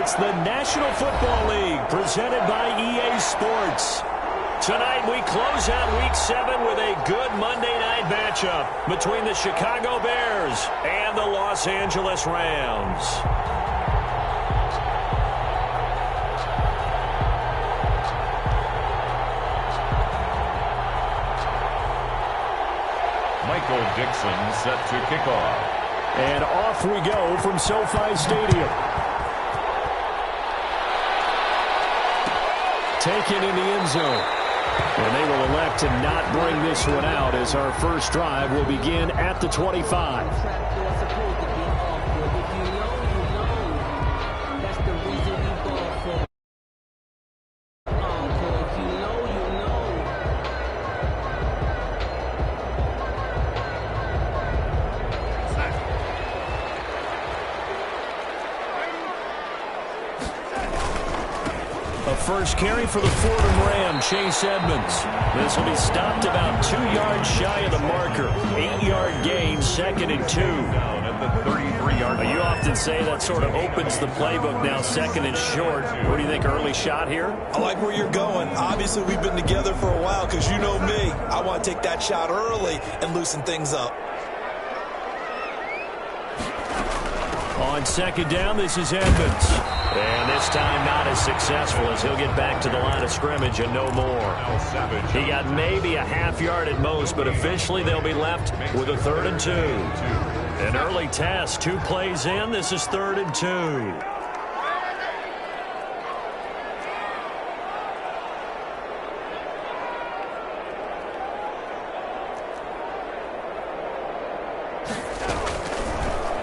It's the National Football League presented by EA Sports. Tonight we close out Week 7 with a good Monday night matchup between the Chicago Bears and the Los Angeles Rams. Michael Dixon set to kick off. And off we go from SoFi Stadium. Taken in the end zone. And they will elect to not bring this one out as our first drive will begin at the 25. First carry for the Fordham Ram, Chase Edmonds. This will be stopped about 2 yards shy of the marker. 8-yard gain, 2nd and 2. Down at the 33-yard line. You often say that sort of opens the playbook now, 2nd and short. What do you think, early shot here? I like where you're going. Obviously, we've been together for a while because you know me. I want to take that shot early and loosen things up. On 2nd down, this is Edmonds. And this time not as successful as he'll get back to the line of scrimmage and no more. He got maybe a half yard at most, but officially they'll be left with a 3rd and 2. An early test, 2 plays in. This is 3rd and 2.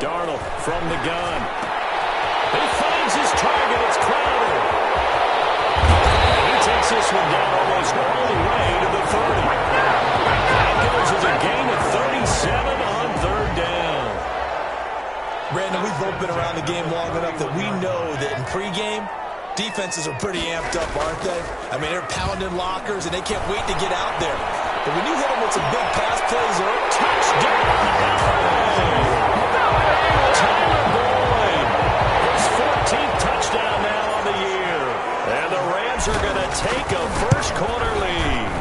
Darnold from the gun. He finds his target. It's Crowder. He takes this one down almost all the way to the 30. That goes as a gain of 37 on 3rd down. Brandon, we've both been around the game long enough that we know that in pregame, defenses are pretty amped up, aren't they? I mean, they're pounding lockers, and they can't wait to get out there. But when you hit them with some big pass plays, touchdown! Touchdown now on the year. And the Rams are going to take a first-quarter lead.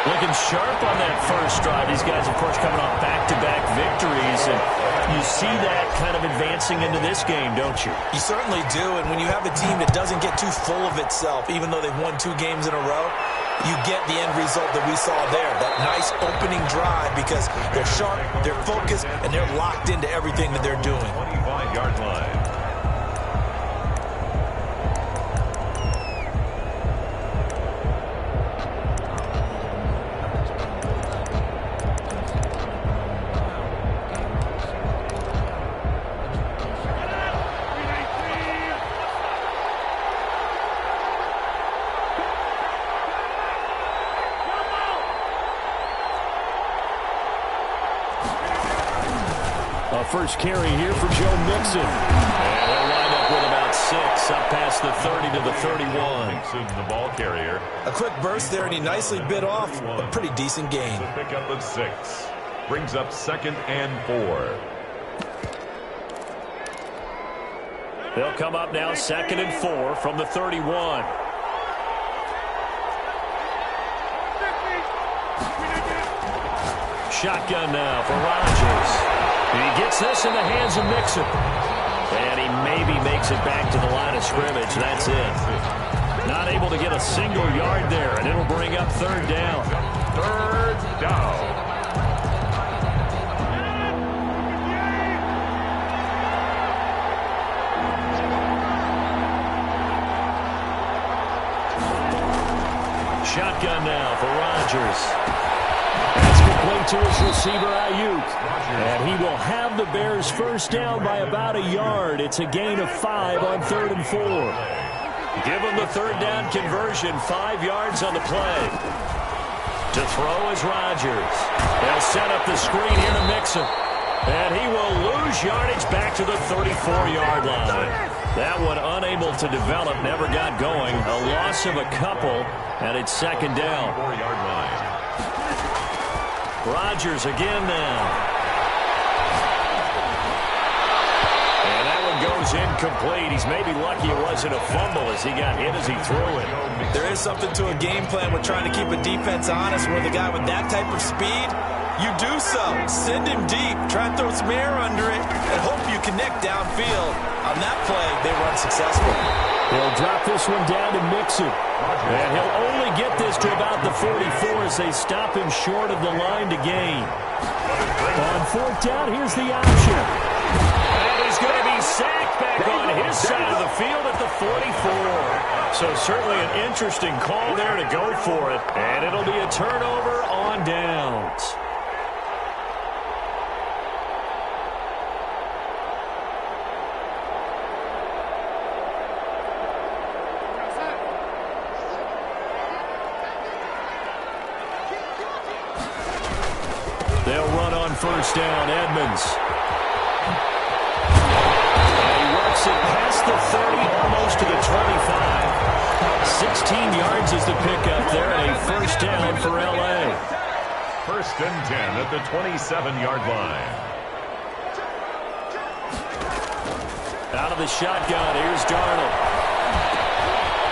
Looking sharp on that first drive. These guys, of course, coming off back-to-back victories. And you see that kind of advancing into this game, don't you? You certainly do. And when you have a team that doesn't get too full of itself, even though they've won 2 games in a row, you get the end result that we saw there. That nice opening drive because they're sharp, they're focused, and they're locked into everything that they're doing. 25-yard line. First carry here for Joe Mixon. And he'll line up with about 6 up past the 30 to the 31. Mixon, the ball carrier. A quick burst there, and he nicely bit off a pretty decent gain. The pickup of 6. Brings up 2nd and 4. They'll come up now 2nd and 4 from the 31. Shotgun now for Rodgers. He gets this in the hands of Mixon. And he maybe makes it back to the line of scrimmage. That's it. Not able to get a single yard there, and it'll bring up 3rd down. 3rd down. Shotgun now for Rodgers. That's complete to his receiver, Ayuk. And he will have the Bears first down by about a yard. It's a gain of 5 on 3rd and 4. Give him the 3rd down conversion, 5 yards on the play. To throw is Rodgers. They'll set up the screen here to Mixon. And he will lose yardage back to the 34-yard line. That one unable to develop, never got going. A loss of a couple, and it's 2nd down. 4-yard line. Rodgers again now. And that one goes is incomplete. He's maybe lucky it wasn't a fumble as he got hit as he threw it. There is something to a game plan with trying to keep a defense honest, where the guy with that type of speed, you do so. Send him deep, try and throw some air under it, and hope you connect downfield. On that play, they were unsuccessful. He'll drop this one down to Mixon. And he'll only get this to about the 44 as they stop him short of the line to gain. On fourth down, here's the option. And he's going to be sacked back on his side of the field at the 44. So certainly an interesting call there to go for it. And it'll be a turnover on downs. They'll run on first down, Edmonds. And he works it past the 30, almost to the 25. 16 yards is the pickup there, and a first down for L.A. First and 10 at the 27-yard line. Out of the shotgun, here's Darnold.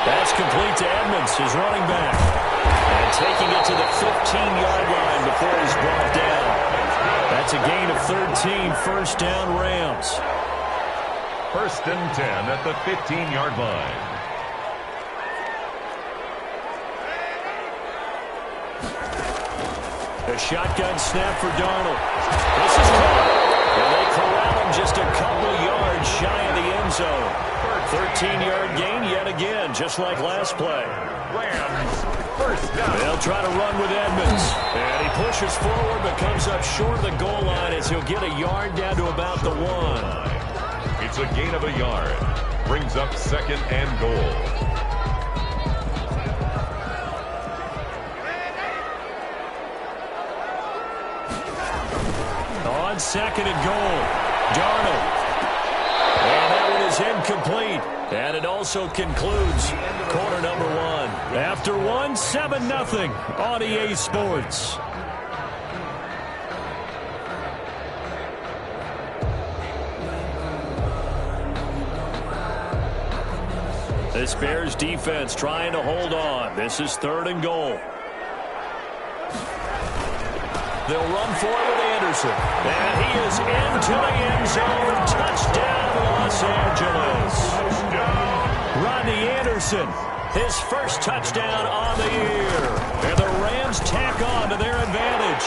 That's complete to Edmonds, his running back. And taking it to the 15-yard line before he's brought down. That's a gain of 13, first down Rams. First and 10 at the 15-yard line. A shotgun snap for Darnold. This is caught. And they corral him just a couple yards shy of the end zone. 13-yard gain yet again, just like last play. Rams, first down. They'll try to run with Edmonds. And he pushes forward but comes up short of the goal line as he'll get a yard down to about the 1. It's a gain of a yard. Brings up second and goal. On second and goal, Darnold. And that one is incomplete. And it also concludes quarter number 1. After 1, 7-0 on EA Sports. This Bears defense trying to hold on. This is third and goal. They'll run for it with Anderson. And he is into the end zone. Touchdown, Los Angeles. Rodney Anderson, his first touchdown on the year. And the Rams tack on to their advantage.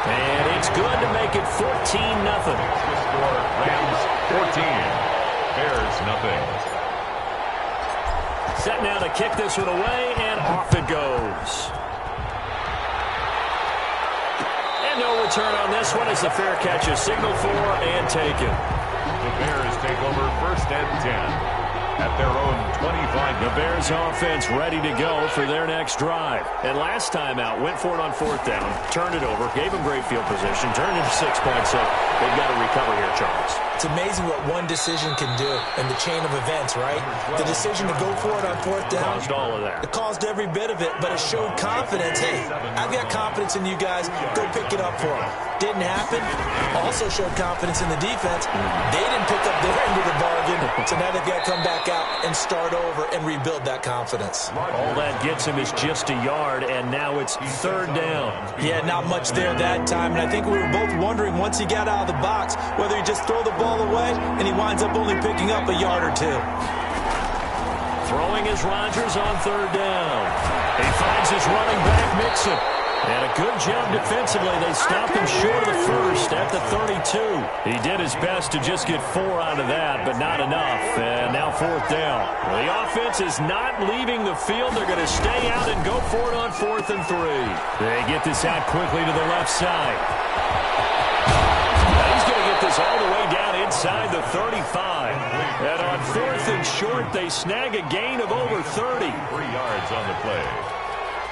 And it's good to make it 14-0. The score, Rams 14. Bears nothing. Set now to kick this one away, and off it goes. No return on this one as the fair catch is signaled for and taken. The Bears take over first and 10 at their own 25. The Bears offense ready to go for their next drive. And last time out, went for it on fourth down, turned it over, gave them great field position, turned it into 6 points, so they've got to recover here, Charles. It's amazing what one decision can do in the chain of events, right? The decision to go for it on fourth down. Caused all of that. It caused every bit of it, but it showed confidence. Hey, I've got confidence in you guys. Go pick it up for them. Didn't happen. Also showed confidence in the defense. They didn't pick up their end of the bargain, so now they've got to come back out and start over and rebuild that confidence. All that gets him is just a yard, and now it's third down. Yeah, not much there that time, and I think we were both wondering once he got out of the box whether he just throw the ball away and he winds up only picking up a yard or two. Throwing is Rodgers on third down. He finds his running back, Mixon. And a good job defensively. They stopped him short of the first at the 32. He did his best to just get 4 out of that, but not enough. And now fourth down. The offense is not leaving the field. They're going to stay out and go for it on 4th and 3. They get this out quickly to the left side. And he's going to get this all the way down inside the 35. And on 4th and short, they snag a gain of over 30. 3 yards on the play.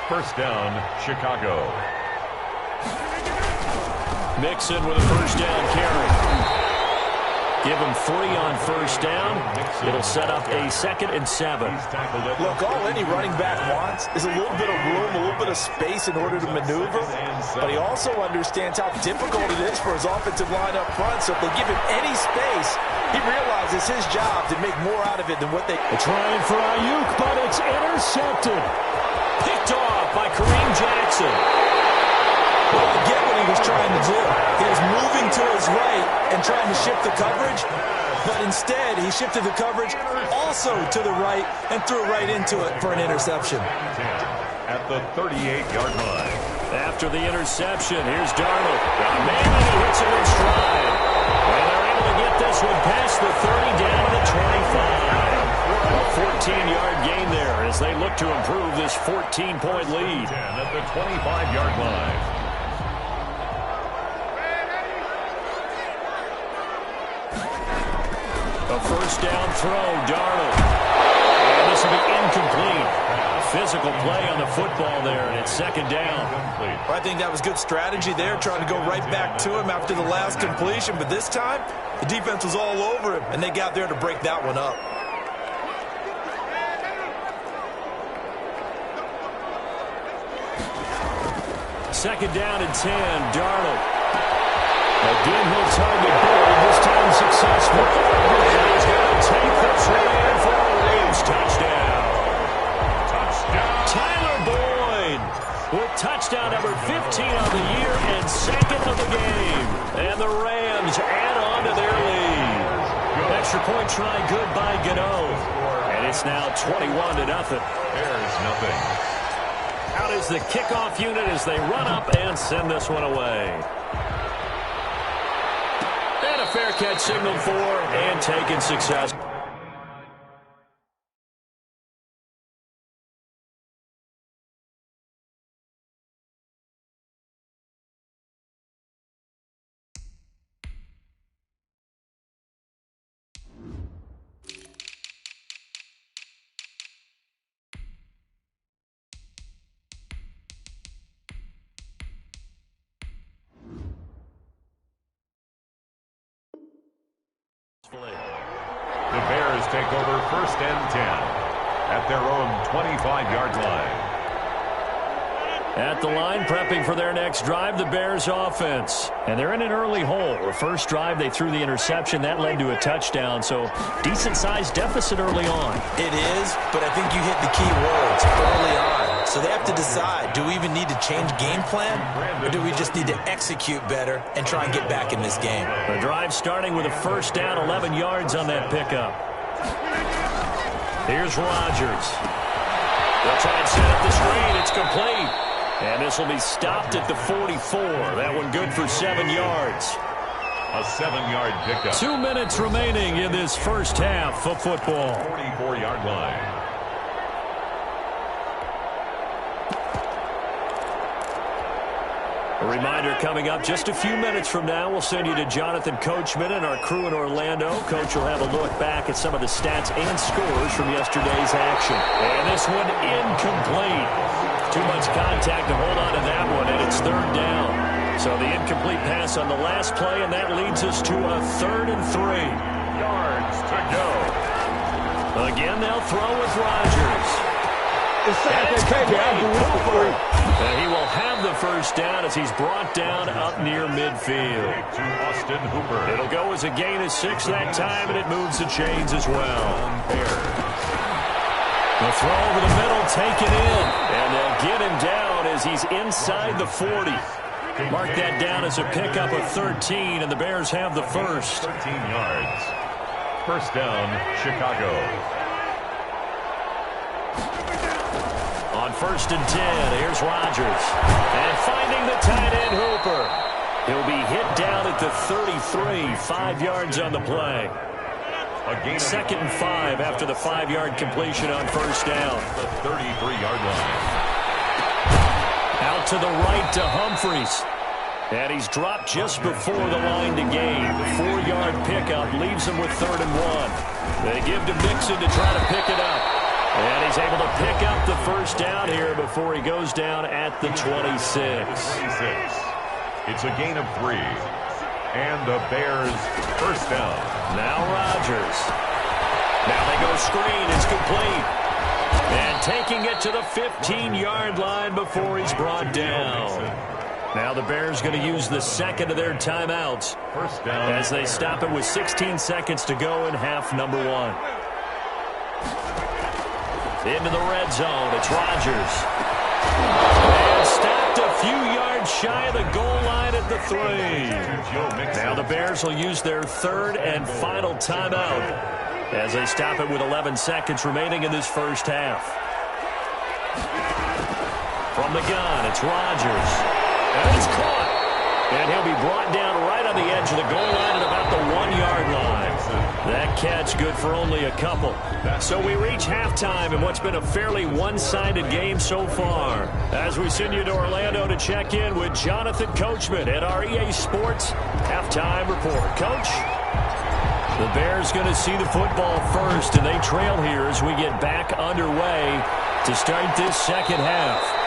First down, Chicago. Mixon with a first down carry. Give him 3 on first down. It'll set up a 2nd and 7. Look, all any running back wants is a little bit of room, a little bit of space in order to maneuver. But he also understands how difficult it is for his offensive line up front. So if they give him any space, he realizes his job to make more out of it than what they... They're trying for Ayuk, but it's intercepted. Picked off by Kareem Jackson. Well, I get what he was trying to do. He was moving to his right and trying to shift the coverage, but instead he shifted the coverage also to the right and threw right into it for an interception. At the 38-yard line. After the interception, here's Darnold. Man, he hits it in stride. And they're able to get this one past the 30 down to the 25. A 14-yard gain there as they look to improve this 14-point lead. 10 at the 25-yard line. A first down throw, Darnold. And this will be incomplete. Physical play on the football there, and it's 2nd down. I think that was good strategy there, trying to go right back to him after the last completion. But this time, the defense was all over him, and they got there to break that one up. Second down and 10, Darnold. Again, he'll target Bull, this time successful. And he's going to take this one in for a Rams touchdown. Tyler Boyd with touchdown number 15 on the year and 2nd of the game. And the Rams add on to their lead. Extra point try good by Gano. And it's now 21-0. There's nothing. Out is the kickoff unit as they run up and send this one away. And a fair catch signaled for and taken success. The Bears take over 1st and 10 at their own 25-yard line. At the line, prepping for their next drive, the Bears offense. And they're in an early hole. The first drive, they threw the interception. That led to a touchdown, so decent-sized deficit early on. It is, but I think you hit the key words early on. So they have to decide, do we even need to change game plan, or do we just need to execute better and try and get back in this game? The drive starting with a first down, 11 yards on that pickup. Here's Rodgers. They'll try and set up the screen. It's complete. And this will be stopped at the 44. That one good for 7 yards. A 7-yard pickup. 2 minutes remaining in this first half of football. 44-yard line. A reminder coming up just a few minutes from now, we'll send you to Jonathan Coachman and our crew in Orlando. Coach will have a look back at some of the stats and scores from yesterday's action. And this one incomplete. Too much contact to hold on to that one, and it's 3rd down. So the incomplete pass on the last play, and that leads us to a 3rd and 3. Yards to go. Again, they'll throw with Rodgers. It's Saturday, And he will have the first down as he's brought down up near midfield. To Austin Hooper. It'll go as a gain of 6 that time, and it moves the chains as well. The throw over the middle, taken in. And they'll get him down as he's inside the 40. Mark that down as a pickup of 13, and the Bears have the first. 13 yards. First down, Chicago. On 1st and 10, here's Rodgers. And finding the tight end, Hooper. He'll be hit down at the 33, 5 yards on the play. 2nd and 5 after the 5-yard completion on first down. The 33-yard line. Out to the right to Humphries. And he's dropped just before the line to gain. The 4-yard pickup leaves him with 3rd and 1. They give to Mixon to try to pick it up. And he's able to pick up the first down here before he goes down at the 26. 26. It's a gain of 3. And the Bears first down. Now Rodgers. Now they go screen. It's complete. And taking it to the 15-yard line before he's brought down. Now the Bears going to use the second of their timeouts First down. as they stop it with 16 seconds to go in half number 1. Into the red zone. It's Rodgers. And stopped a few yards shy of the goal line at the 3. Now the Bears will use their third and final timeout as they stop it with 11 seconds remaining in this first half. From the gun, it's Rodgers. And he's caught. And he'll be brought down right on the edge of the goal line at about the 1-yard line. That catch good for only a couple. So we reach halftime in what's been a fairly one-sided game so far. As we send you to Orlando to check in with Jonathan Coachman at our EA Sports Halftime Report. Coach? The Bears going to see the football first, and they trail here as we get back underway to start this second half.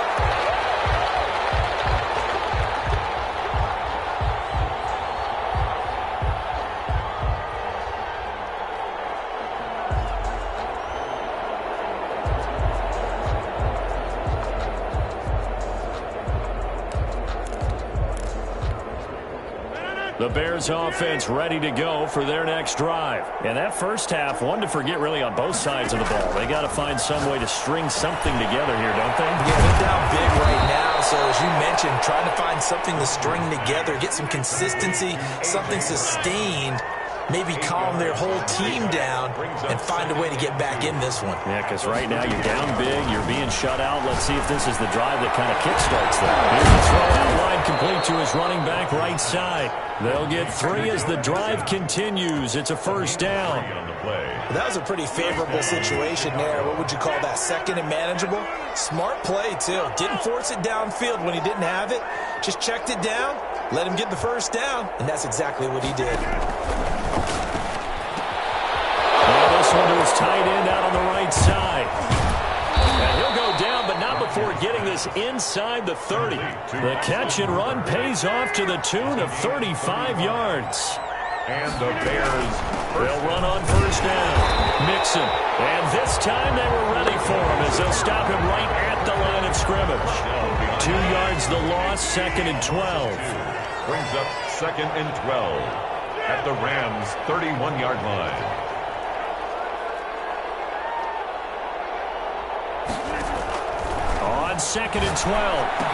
The Bears offense ready to go for their next drive. And that first half, one to forget really on both sides of the ball. They got to find some way to string something together here, don't they? Yeah, they're down big right now. So as you mentioned, trying to find something to string together, get some consistency, something sustained, maybe calm their whole team down and find a way to get back in this one. Yeah, because right now you're down big, you're being shut out. Let's see if this is the drive that kind of kickstarts that. Here's the throw out wide, complete to his running back right side. They'll get 3 as the drive continues. It's a first down. That was a pretty favorable situation there. What would you call that? Second and manageable? Smart play, too. Didn't force it downfield when he didn't have it. Just checked it down, let him get the first down, and that's exactly what he did. This one to his tight end out on the right side. And he'll go down, but not before getting this inside the 30. The catch and run pays off to the tune of 35 yards. And the Bears, they'll run on first down. Mixon. And this time they were ready for him as they'll stop him right at the line of scrimmage. 2 yards the loss, 2nd and 12. Brings up 2nd and 12 at the Rams' 31-yard line. On 2nd and 12,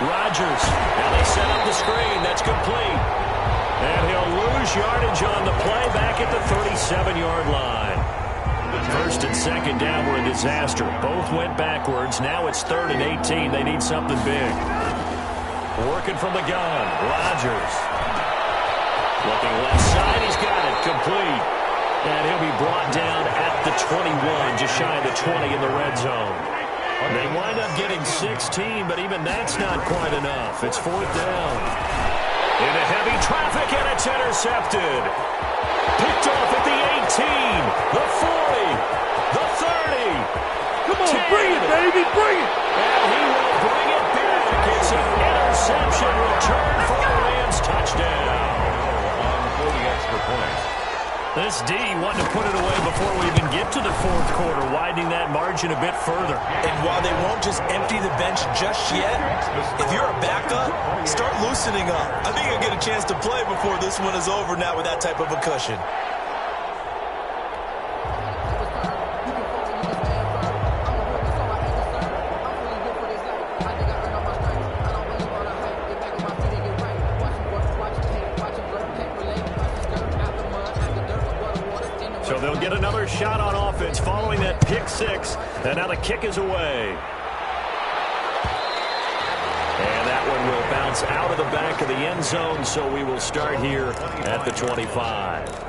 Rodgers. Now they set up the screen. That's complete. And he'll lose yardage on the play back at the 37-yard line. First and second down were a disaster. Both went backwards. Now it's 3rd and 18. They need something big. Working from the gun, Rodgers. Looking left side. He's got it. Complete. And he'll be brought down at the 21, just shy of the 20 in the red zone. They wind up getting 16, but even that's not quite enough. It's 4th down. Into heavy traffic, and it's intercepted. Picked off at the 18, the 40, the 30. Come on, 10. bring it, baby, bring it. And he will bring it back. It's an interception return for the Rams touchdown. On for the extra point. This D wanting to put it away before we even get to the 4th quarter, widening that margin a bit further. And while they won't just empty the bench just yet, if you're a backup, start loosening up. I think you'll get a chance to play before this one is over now with that type of a cushion. So they'll get another shot on offense following that pick 6. And now the kick is away. And that one will bounce out of the back of the end zone, so we will start here at the 25.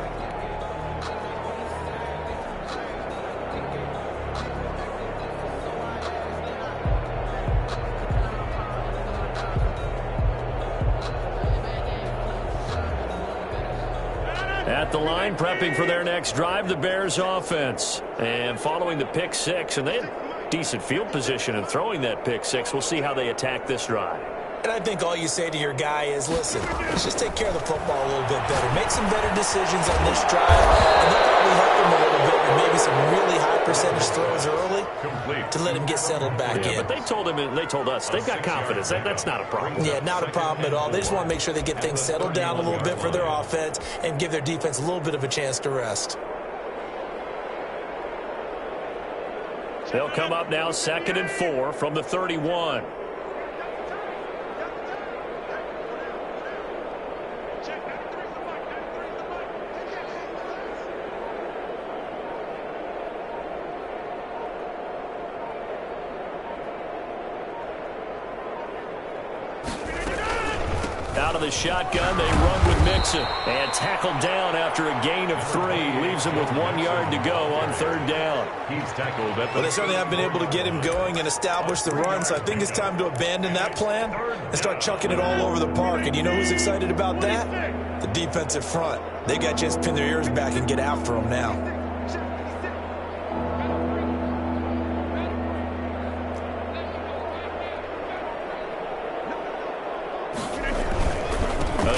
At the line, prepping for their next drive, the Bears offense. And following the pick 6, and they had decent field position in throwing that pick 6. We'll see how they attack this drive. And I think all you say to your guy is, listen, let's just take care of the football a little bit better. Make some better decisions on this drive, and they'll probably help him a little bit with maybe some really high percentage throws early to let him get settled back in. But they told us, they've got confidence. That's not a problem. Yeah, not a problem at all. They just want to make sure they get things settled down a little bit for their offense and give their defense a little bit of a chance to rest. They'll come up now 2nd and 4 from the 31. Out of the shotgun, they run with Mixon. And tackled down after a gain of 3. Leaves him with 1 yard to go on 3rd down. He's tackled at the... Well, they certainly have been able to get him going and establish the run, so I think it's time to abandon that plan and start chucking it all over the park. And you know who's excited about that? The defensive front. They got a chance to pin their ears back and get after him now.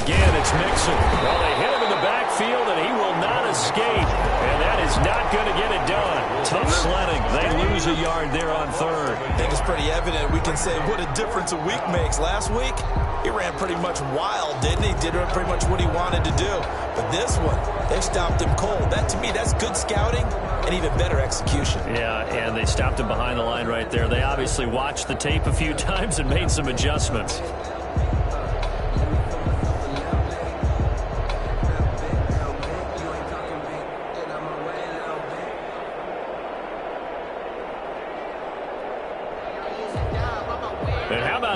Again, it's Mixon. Well, they hit him in the backfield, and he will not escape. And that is not going to get it done. Tough sledding. They lose a yard there on 3rd. I think it's pretty evident. We can say what a difference a week makes. Last week, he ran pretty much wild, didn't he? Did pretty much what he wanted to do. But this one, they stopped him cold. That, to me, that's good scouting and even better execution. Yeah, and they stopped him behind the line right there. They obviously watched the tape a few times and made some adjustments.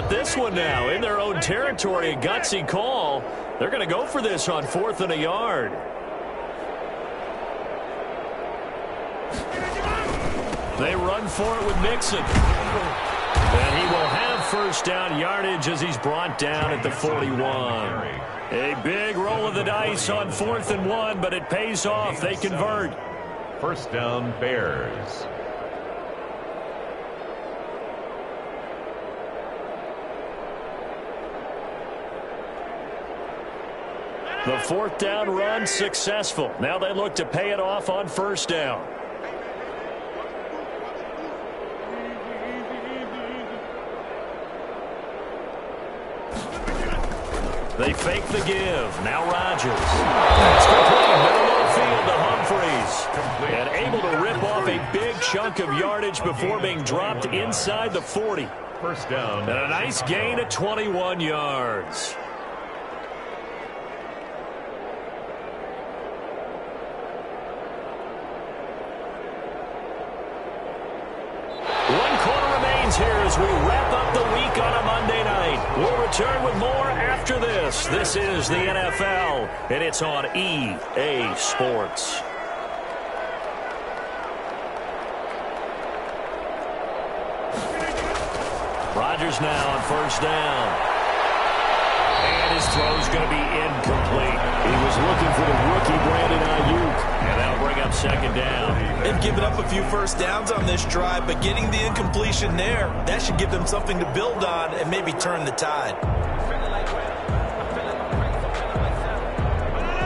This one now in their own territory, a gutsy call. They're going to go for this on 4th and a yard. They run for it with Mixon. And he will have 1st down yardage as he's brought down at the 41. A big roll of the dice on 4th and 1, but it pays off. They convert. 1st down, Bears. The 4th down run successful. Now they look to pay it off on 1st down. They fake the give. Now Rodgers. That's complete. Middle of the field to Humphreys. And able to rip off a big chunk of yardage before being dropped inside the 40. 1st down. And a nice gain of 21 yards. Here as we wrap up the week on a Monday night. We'll return with more after this. This is the NFL, and it's on EA Sports. Rodgers now on 1st down. And his throw's going to be incomplete. He was looking for the rookie Brandon Ayuk. And that'll bring up 2nd down. They've given up a few 1st downs on this drive, but getting the incompletion there, that should give them something to build on and maybe turn the tide.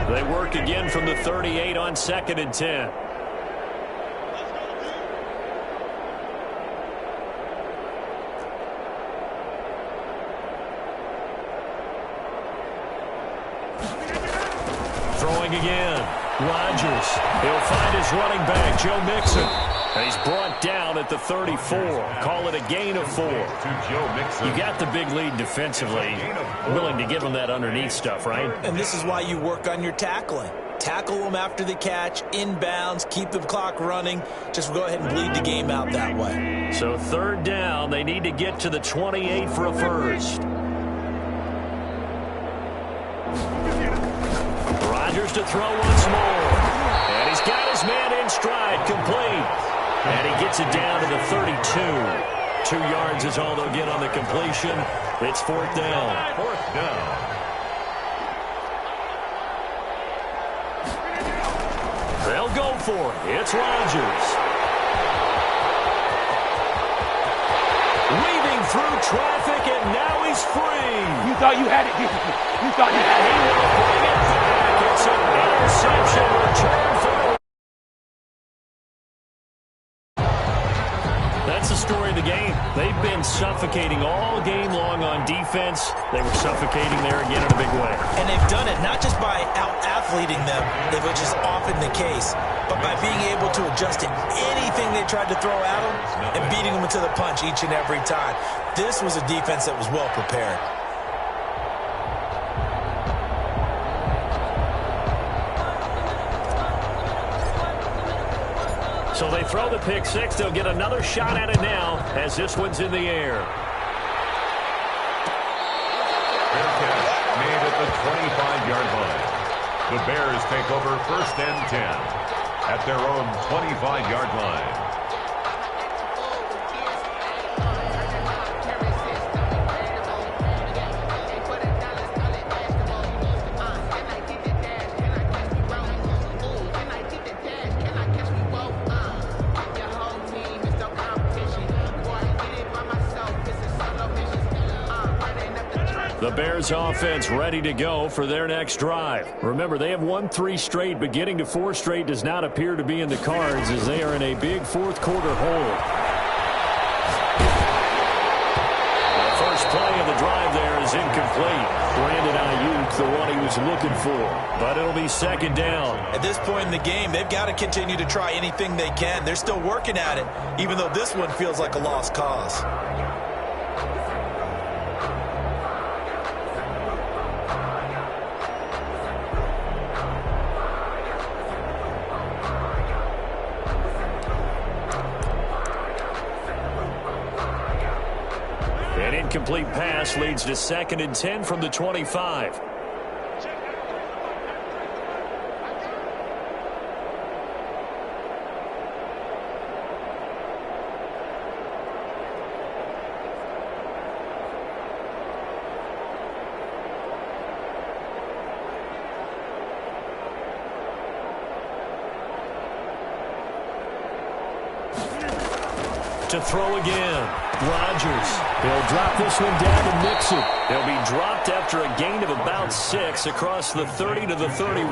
They work again from the 38 on 2nd and 10. Throwing again. Rodgers. He'll find his running back, Joe Mixon. And he's brought down at the 34. Call it a gain of 4. You got the big lead defensively. Willing to give him that underneath stuff, right? And this is why you work on your tackling. Tackle them after the catch, inbounds, keep the clock running. Just go ahead and bleed the game out that way. So 3rd down, they need to get to the 28 for a 1st. Rodgers to throw once more. And he's got his man in stride, complete. And he gets it down to the 32. 2 yards is all they'll get on the completion. It's 4th down. 4th down. They'll go for it. It's Rodgers. weaving through traffic, and now he's free. You thought you had it, didn't you? You thought you had it. He will bring it back. It's an interception return for a... That's the story of the game. They've been suffocating all game long on defense. They were suffocating there again in a big way. And they've done it not just by out-athleting them, which is often the case, but by being able to adjust to anything they tried to throw at them and beating them to the punch each and every time. This was a defense that was well prepared. So they throw the pick six. They'll get another shot at it now as this one's in the air. Fair catch made at the 25-yard line. The Bears take over 1st and 10 at their own 25-yard line. The Bears offense ready to go for their next drive. Remember, they have won 3 straight, but getting to 4 straight does not appear to be in the cards as they are in a big fourth quarter hole. The first play of the drive there is incomplete. Brandon Ayuk, the one he was looking for, but it'll be 2nd down. At this point in the game, they've got to continue to try anything they can. They're still working at it, even though this one feels like a lost cause. An incomplete pass leads to 2nd and 10 from the 25. To throw again. Rodgers. He'll drop this one down to Mixon. He'll be dropped after a gain of about 6 across the 30 to the 31.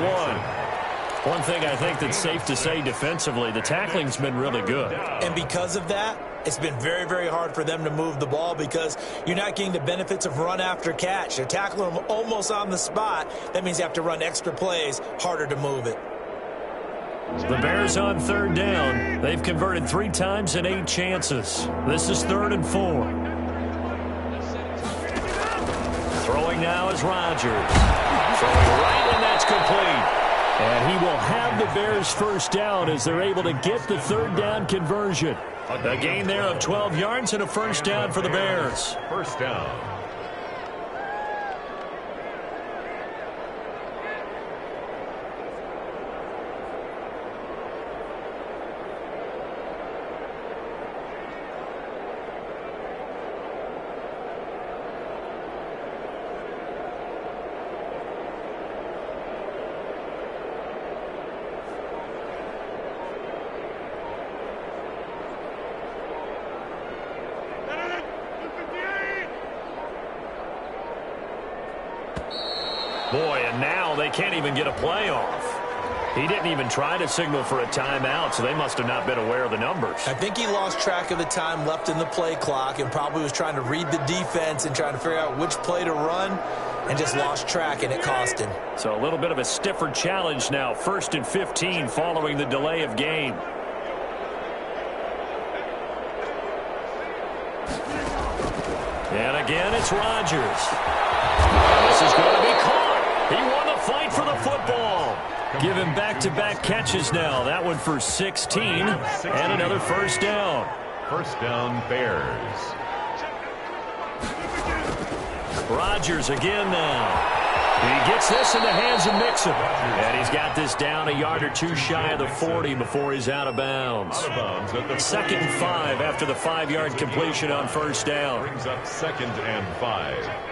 One thing I think that's safe to say defensively, the tackling's been really good. And because of that, it's been very, very hard for them to move the ball because you're not getting the benefits of run after catch. They're tackling them almost on the spot. That means you have to run extra plays, harder to move it. The Bears on 3rd down. They've converted 3 times in 8 chances. This is 3rd and 4. Throwing now is Rodgers. Throwing right, and that's complete. And he will have the Bears 1st down as they're able to get the 3rd down conversion. A gain there of 12 yards and a 1st down for the Bears. 1st down. Boy, and now they can't even get a play off. He didn't even try to signal for a timeout, so they must have not been aware of the numbers. I think he lost track of the time left in the play clock and probably was trying to read the defense and trying to figure out which play to run and just lost track, and it cost him. So a little bit of a stiffer challenge now. 1st and 15 following the delay of game. And again, it's Rodgers. This is going to be caught. He won the fight for the football. Give him back-to-back catches now. That one for 16 and another 1st down. 1st down, Bears. Rodgers again now. He gets this in the hands of Mixon. And he's got this down a yard or 2 shy of the 40 before he's out of bounds. 2nd and 5 after the 5-yard completion on 1st down. Brings up 2nd and 5.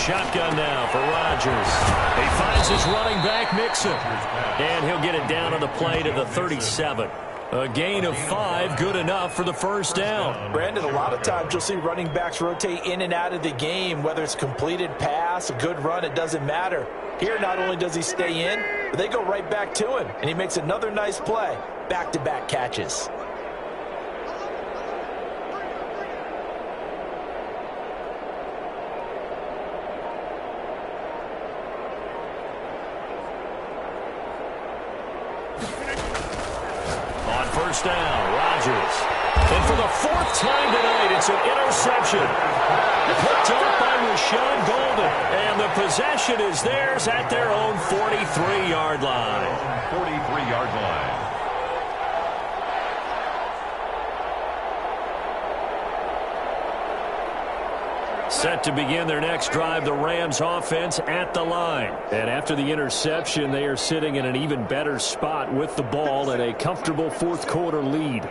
shotgun now for Rodgers. He finds his running back, Mixon. And he'll get it down on the play to the 37. A gain of 5, good enough for the first down. Brandon, a lot of times you'll see running backs rotate in and out of the game, whether it's completed pass, a good run, it doesn't matter. Here, not only does he stay in, but they go right back to him, and he makes another nice play. Back-to-back catches. First down, Rodgers. And for the 4th time tonight, it's an interception. Picked up by Rashawn Golden. And the possession is theirs at their own 43-yard line. 43-yard line. Set to begin their next drive, the Rams offense at the line. And after the interception, they are sitting in an even better spot with the ball and a comfortable 4th quarter lead.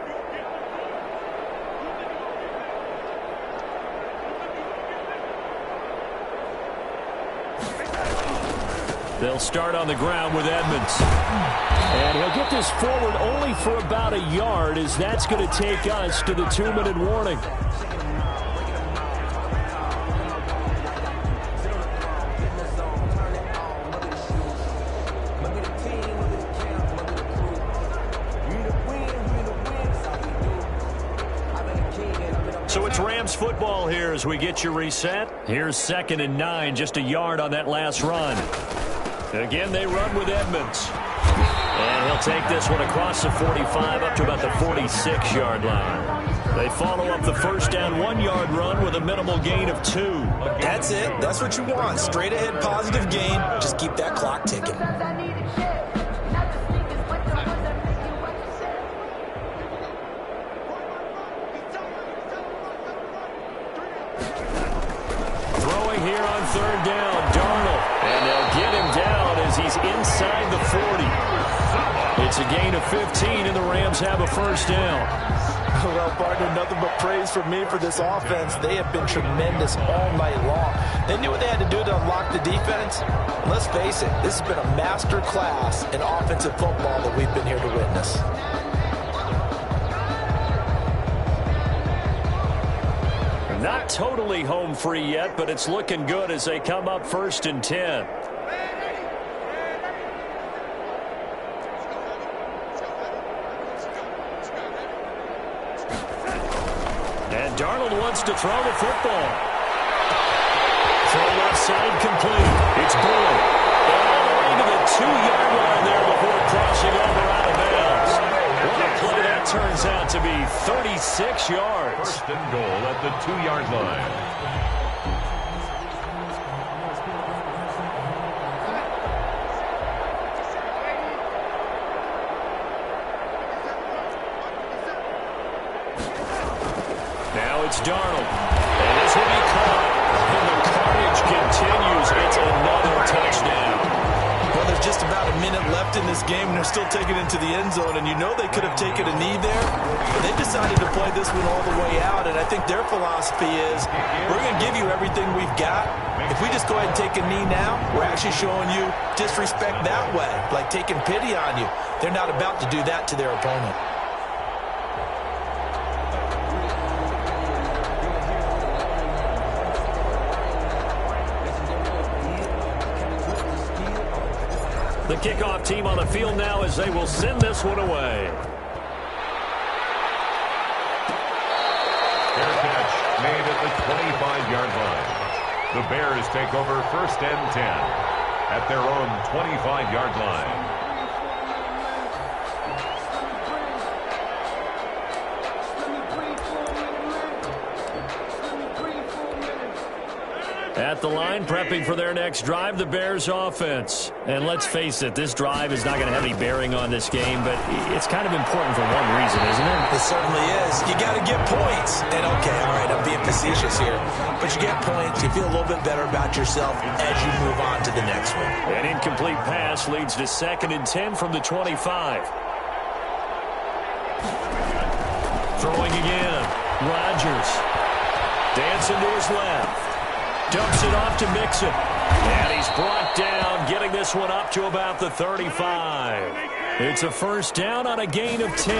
They'll start on the ground with Edmonds. And he'll get this forward only for about a yard, as that's going to take us to the 2-minute warning. So it's Rams football here as we get you reset. Here's 2nd and 9, just a yard on that last run. Again, they run with Edmonds. And he'll take this one across the 45 up to about the 46-yard line. They follow up the first down 1-yard run with a minimal gain of 2. That's it. That's what you want. Straight ahead positive gain. Just keep that clock ticking. Here on 3rd down, Darnold. And they'll get him down as he's inside the 40. It's a gain of 15, and the Rams have a first down. Well, partner, nothing but praise from me for this offense. They have been tremendous all night long. They knew what they had to do to unlock the defense. And let's face it, this has been a master class in offensive football that we've been here to witness. Not totally home free yet, but it's looking good as they come up 1st and 10. And Darnold wants to throw the football. Throw left side complete. It's Boyd. All the way to the 2-yard line there before crossing over out of bounds. What a play that turns out to be, 36 yards. 1st and goal at the 2-yard line. Now it's Darnold. And this will be caught. And the carnage continues. It's another touchdown. Well, there's just about a minute left in this game, and they're still taking it to the end zone. And you know they could have taken a knee there, but they decided to play this one all the way out. And I think their philosophy is, we're going to give you everything we've got. If we just go ahead and take a knee now, we're actually showing you disrespect that way, like taking pity on you. They're not about to do that to their opponent. The kickoff team on the field now as they will send this one away. Fair catch made at the 25-yard line. The Bears take over 1st and 10 at their own 25-yard line. At the line, prepping for their next drive, the Bears offense. And let's face it, this drive is not going to have any bearing on this game, but it's kind of important for one reason, isn't it? It certainly is. You got to get points. And okay, all right, I'm being facetious here, but you get points, you feel a little bit better about yourself as you move on to the next one. An incomplete pass leads to 2nd and 10 from the 25. Throwing again. Rodgers. Dancing to his left. Dumps it off to Mixon. And he's brought down, getting this one up to about the 35. It's a first down on a gain of 10.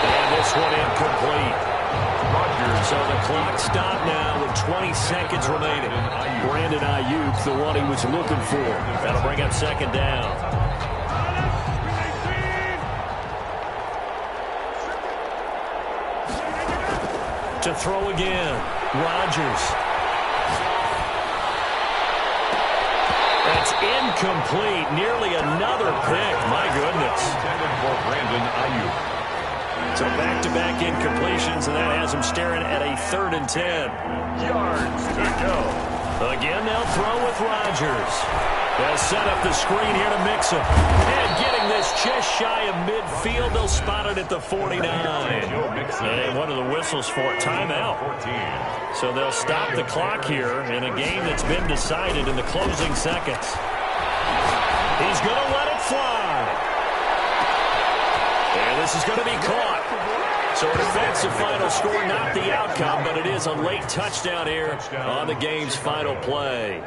And this one incomplete. So the clock stopped now with 20 seconds remaining. Brandon Ayuk, the one he was looking for. That'll bring up second down. To throw again, Rodgers. That's incomplete. Nearly another pick. My goodness. Intended for Brandon Ayuk. So back-to-back incompletions, and that has him staring at a 3rd and 10. Yards to go. Again, they'll throw with Rodgers. They'll set up the screen here to Mixon. And getting this just shy of midfield, they'll spot it at the 49. And what are the whistles for? Timeout. So they'll stop the clock here in a game that's been decided in the closing seconds. He's going to let it fly. And this is going to be caught. So a defensive final score, not the outcome, but it is a late touchdown here on the game's final play.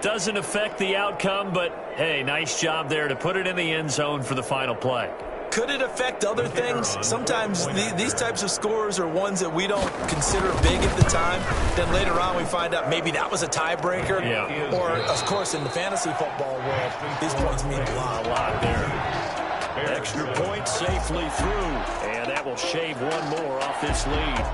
Doesn't affect the outcome, but, hey, nice job there to put it in the end zone for the final play. Could it affect other things? Sometimes these types of scores are ones that we don't consider big at the time. Then later on we find out maybe that was a tiebreaker. Yeah. Or, of course, in the fantasy football world, these points mean a lot. A lot there. Extra point safely through, and that will shave one more off this lead.